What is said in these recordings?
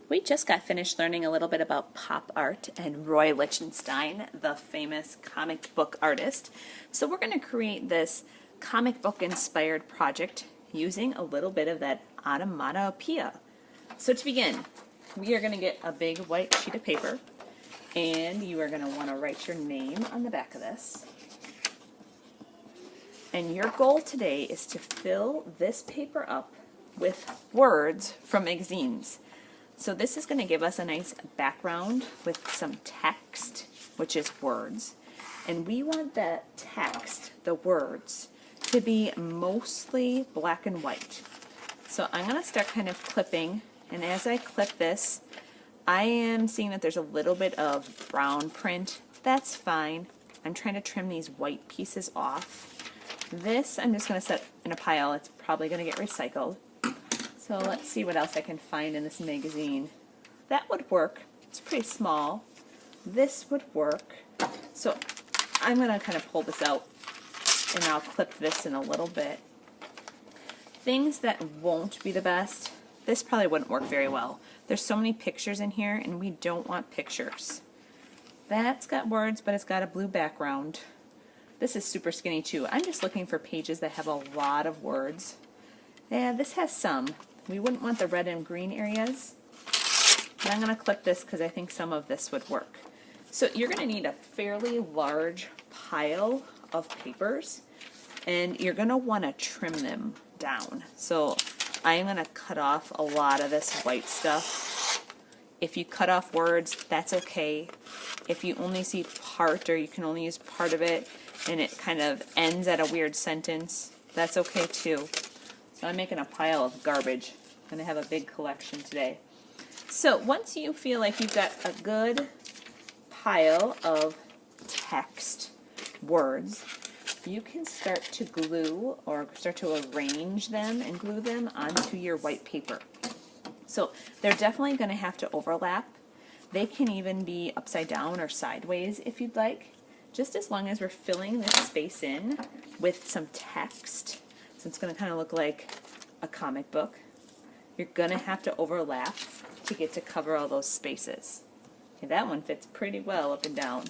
We just got finished learning a little bit about pop art and Roy Lichtenstein, the famous comic book artist. So we're going to create this comic book inspired project using a little bit of that onomatopoeia. So to begin, we are going to get a big white sheet of paper, and you are going to want to write your name on the back of this. And your goal today is to fill this paper up with words from magazines. So this is going to give us a nice background with some text, which is words. And we want that text, the words, to be mostly black and white. So I'm going to start kind of clipping, and as I clip this, I am seeing that there's a little bit of brown print. That's fine. I'm trying to trim these white pieces off. This I'm just going to set in a pile. It's probably going to get recycled. So let's see what else I can find in this magazine. That would work. It's pretty small. This would work. So I'm going to kind of pull this out, and I'll clip this in a little bit. Things that won't be the best, this probably wouldn't work very well. There's so many pictures in here, and we don't want pictures. That's got words, but it's got a blue background. This is super skinny too. I'm just looking for pages that have a lot of words. Yeah, this has some. We wouldn't want the red and green areas. But I'm going to clip this because I think some of this would work. So you're going to need a fairly large pile of papers, and you're going to want to trim them down. So I'm going to cut off a lot of this white stuff. If you cut off words, that's okay. If you only see part, or you can only use part of it, and it kind of ends at a weird sentence, that's okay too. So I'm making a pile of garbage. I'm going to have a big collection today. So once you feel like you've got a good pile of text, words, you can start to glue or start to arrange them and glue them onto your white paper. So they're definitely going to have to overlap. They can even be upside down or sideways if you'd like, just as long as we're filling this space in with some text. So it's going to kind of look like a comic book. You're going to have to overlap to get to cover all those spaces. Okay, that one fits pretty well up and down.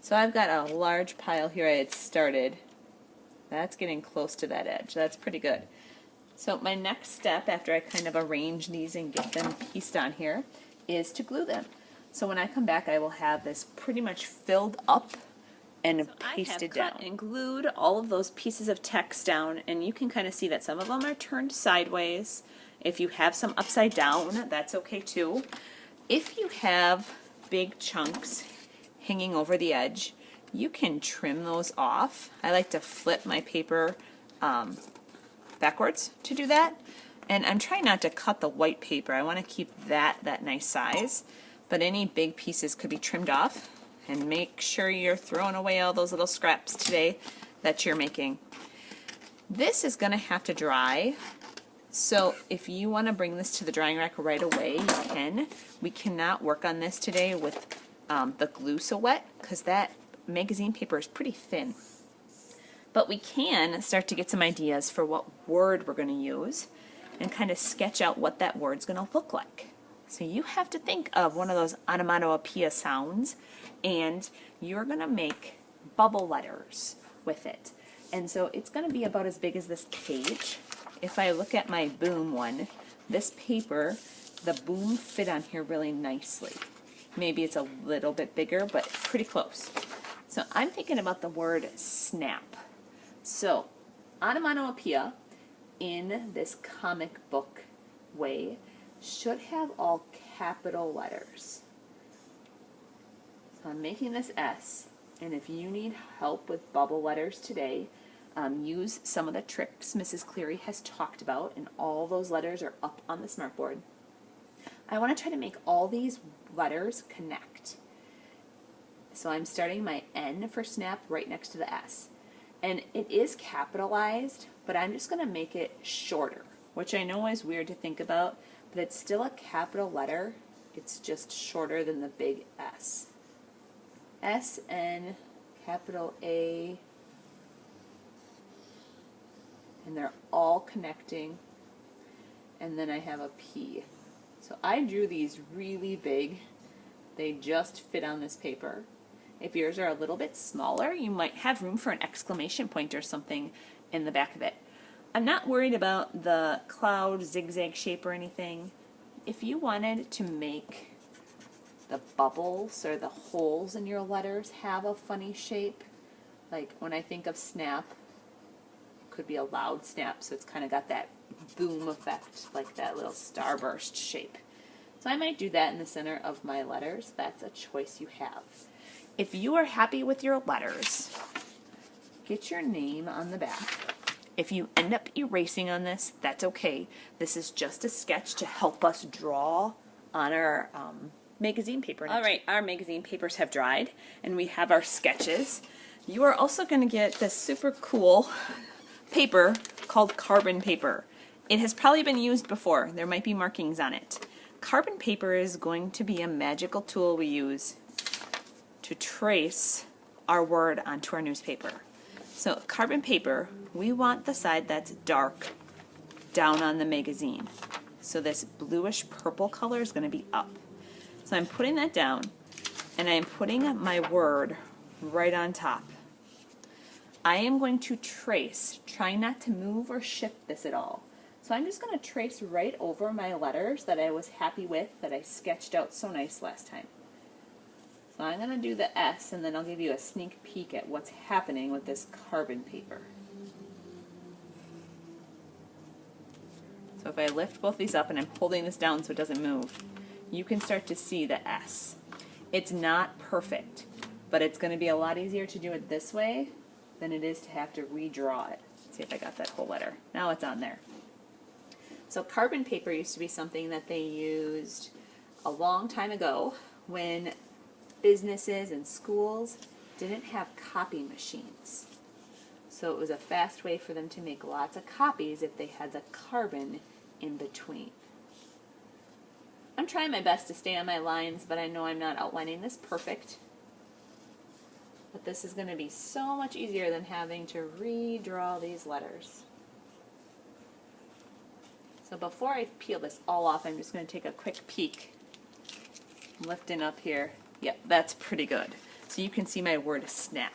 So I've got a large pile here I had started. That's getting close to that edge. That's pretty good. So my next step, after I kind of arrange these and get them pieced on here, is to glue them. So when I come back, I will have this pretty much filled up and pasted down. I have cut and glued all of those pieces of text down, and you can kind of see that some of them are turned sideways. If you have some upside down, that's okay too. If you have big chunks hanging over the edge, you can trim those off. I like to flip my paper backwards to do that, and I'm trying not to cut the white paper. I want to keep that nice size, but any big pieces could be trimmed off. And make sure you're throwing away all those little scraps today that you're making. This is going to have to dry, so if you want to bring this to the drying rack right away, you can. We cannot work on this today with the glue so wet, because that magazine paper is pretty thin. But we can start to get some ideas for what word we're going to use and kind of sketch out what that word's going to look like. So you have to think of one of those onomatopoeia sounds, and you're going to make bubble letters with it. And so it's going to be about as big as this page. If I look at my boom one, this paper, the boom fit on here really nicely. Maybe it's a little bit bigger, but pretty close. So I'm thinking about the word snap. So onomatopoeia in this comic book way should have all capital letters. So I'm making this S, and if you need help with bubble letters today, use some of the tricks Mrs. Cleary has talked about, and all those letters are up on the smartboard. I want to try to make all these letters connect. So I'm starting my N for snap right next to the S. And it is capitalized, but I'm just going to make it shorter, which I know is weird to think about, but it's still a capital letter. It's just shorter than the big S. S-N, capital A, and they're all connecting, and then I have a P. So I drew these really big. They just fit on this paper. If yours are a little bit smaller, you might have room for an exclamation point or something in the back of it. I'm not worried about the cloud zigzag shape or anything. If you wanted to make the bubbles or the holes in your letters have a funny shape, like when I think of snap, it could be a loud snap, so it's kind of got that boom effect, like that little starburst shape. So I might do that in the center of my letters. That's a choice you have. If you are happy with your letters, get your name on the back. If you end up erasing on this, that's okay. This is just a sketch to help us draw on our magazine paper. All right, our magazine papers have dried, and we have our sketches. You are also going to get this super cool paper called carbon paper. It has probably been used before. There might be markings on it. Carbon paper is going to be a magical tool we use to trace our word onto our newspaper. So carbon paper, we want the side that's dark down on the magazine. So this bluish purple color is going to be up. So I'm putting that down, and I'm putting my word right on top. I am going to trace, try not to move or shift this at all. So I'm just going to trace right over my letters that I was happy with, that I sketched out so nice last time. So I'm going to do the S, and then I'll give you a sneak peek at what's happening with this carbon paper. So if I lift both these up and I'm holding this down so it doesn't move, you can start to see the S. It's not perfect, but it's going to be a lot easier to do it this way than it is to have to redraw it. Let's see if I got that whole letter. Now it's on there. So carbon paper used to be something that they used a long time ago when businesses and schools didn't have copy machines. So it was a fast way for them to make lots of copies if they had the carbon in between. I'm trying my best to stay on my lines, but I know I'm not outlining this perfect. But this is going to be so much easier than having to redraw these letters. So before I peel this all off, I'm just going to take a quick peek. I'm lifting up here. Yep, that's pretty good. So you can see my word snap.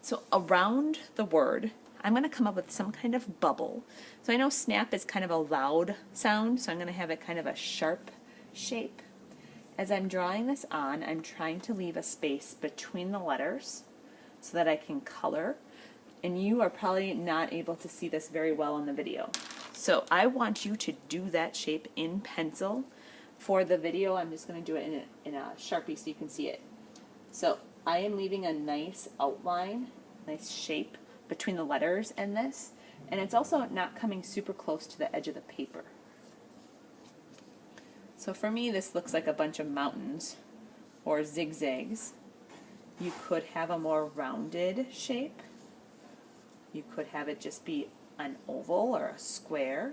So around the word, I'm going to come up with some kind of bubble. So I know snap is kind of a loud sound, so I'm going to have it kind of a sharp shape. As I'm drawing this on, I'm trying to leave a space between the letters so that I can color. And you are probably not able to see this very well in the video. So I want you to do that shape in pencil. For the video, I'm just going to do it in a Sharpie so you can see it. So I am leaving a nice outline, nice shape between the letters and this, and it's also not coming super close to the edge of the paper. So for me, this looks like a bunch of mountains or zigzags. You could have a more rounded shape. You could have it just be an oval or a square,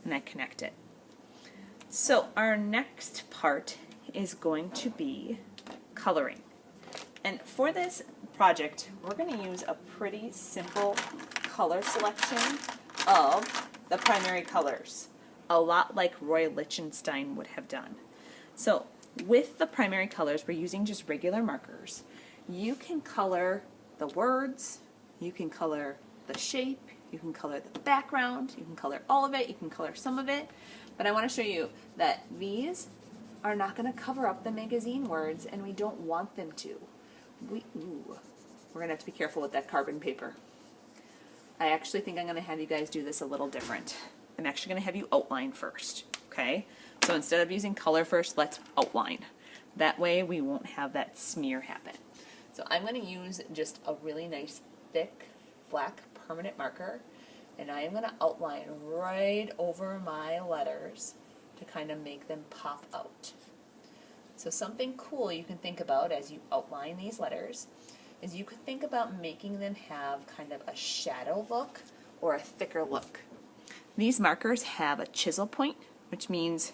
and I connect it. So our next part is going to be coloring. And for this project, we're going to use a pretty simple color selection of the primary colors, a lot like Roy Lichtenstein would have done. So with the primary colors, we're using just regular markers. You can color the words, you can color the shape, you can color the background, you can color all of it, you can color some of it, but I want to show you that these are not going to cover up the magazine words, and we don't want them to. We're going to have to be careful with that carbon paper. I actually think I'm going to have you guys do this a little different. I'm actually going to have you outline first, okay? So instead of using color first, let's outline. That way we won't have that smear happen. So I'm going to use just a really nice thick black permanent marker, and I am going to outline right over my letters to kind of make them pop out. So something cool you can think about as you outline these letters is you could think about making them have kind of a shadow look or a thicker look. These markers have a chisel point, which means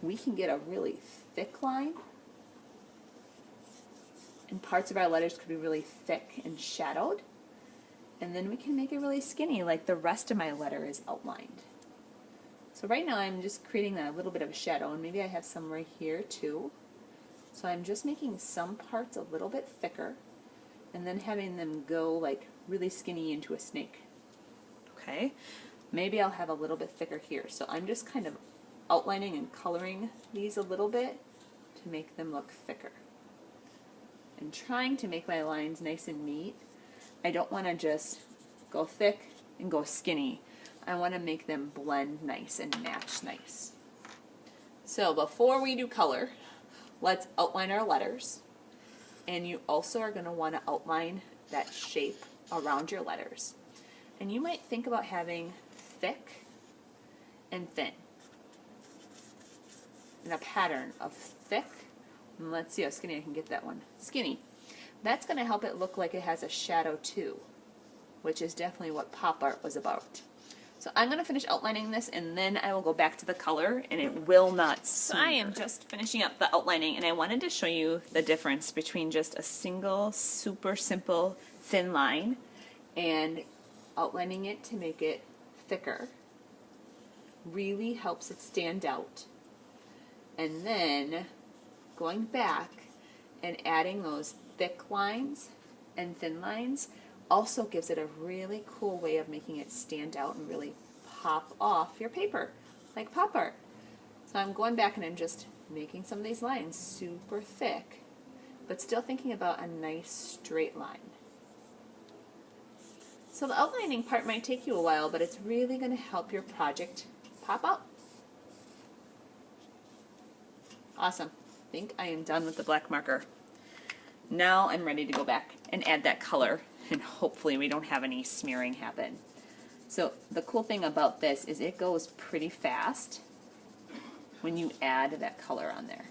we can get a really thick line, and parts of our letters could be really thick and shadowed, and then we can make it really skinny like the rest of my letter is outlined. So right now I'm just creating a little bit of a shadow, and maybe I have some right here too. So I'm just making some parts a little bit thicker and then having them go like really skinny into a snake. Okay, maybe I'll have a little bit thicker here. So I'm just kind of outlining and coloring these a little bit to make them look thicker. And trying to make my lines nice and neat. I don't want to just go thick and go skinny. I want to make them blend nice and match nice. So before we do color, let's outline our letters. And you also are going to want to outline that shape around your letters. And you might think about having thick and thin. And a pattern of thick, and let's see how skinny I can get that one. Skinny. That's going to help it look like it has a shadow too, which is definitely what pop art was about. So I'm going to finish outlining this, and then I will go back to the color, and it will not smear. So I am just finishing up the outlining, and I wanted to show you the difference between just a single, super simple, thin line and outlining it to make it thicker. Really helps it stand out. And then going back and adding those thick lines and thin lines also gives it a really cool way of making it stand out and really pop off your paper, like pop art. So I'm going back and I'm just making some of these lines super thick, but still thinking about a nice straight line. So the outlining part might take you a while, but it's really going to help your project pop out. Awesome. I think I am done with the black marker. Now I'm ready to go back and add that color, and hopefully we don't have any smearing happen. So the cool thing about this is it goes pretty fast when you add that color on there.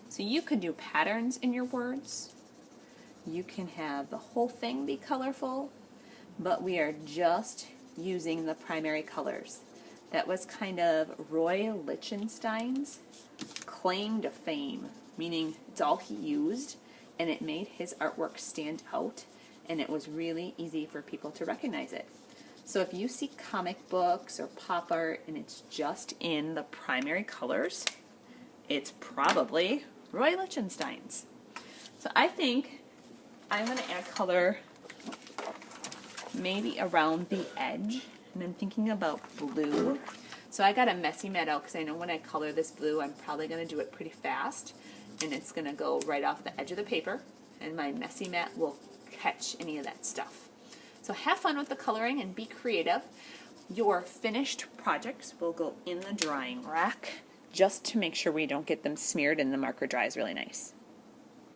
So you could do patterns in your words. You can have the whole thing be colorful, but we are just using the primary colors. That was kind of Roy Lichtenstein's claim to fame, meaning it's all he used, and it made his artwork stand out, and it was really easy for people to recognize it. So if you see comic books or pop art and it's just in the primary colors, it's probably Roy Lichtenstein's. So I think I'm going to add color maybe around the edge, and I'm thinking about blue. So I got a messy mat out because I know when I color this blue, I'm probably going to do it pretty fast, and it's going to go right off the edge of the paper, and my messy mat will catch any of that stuff. So have fun with the coloring and be creative. Your finished projects will go in the drying rack just to make sure we don't get them smeared and the marker dries really nice.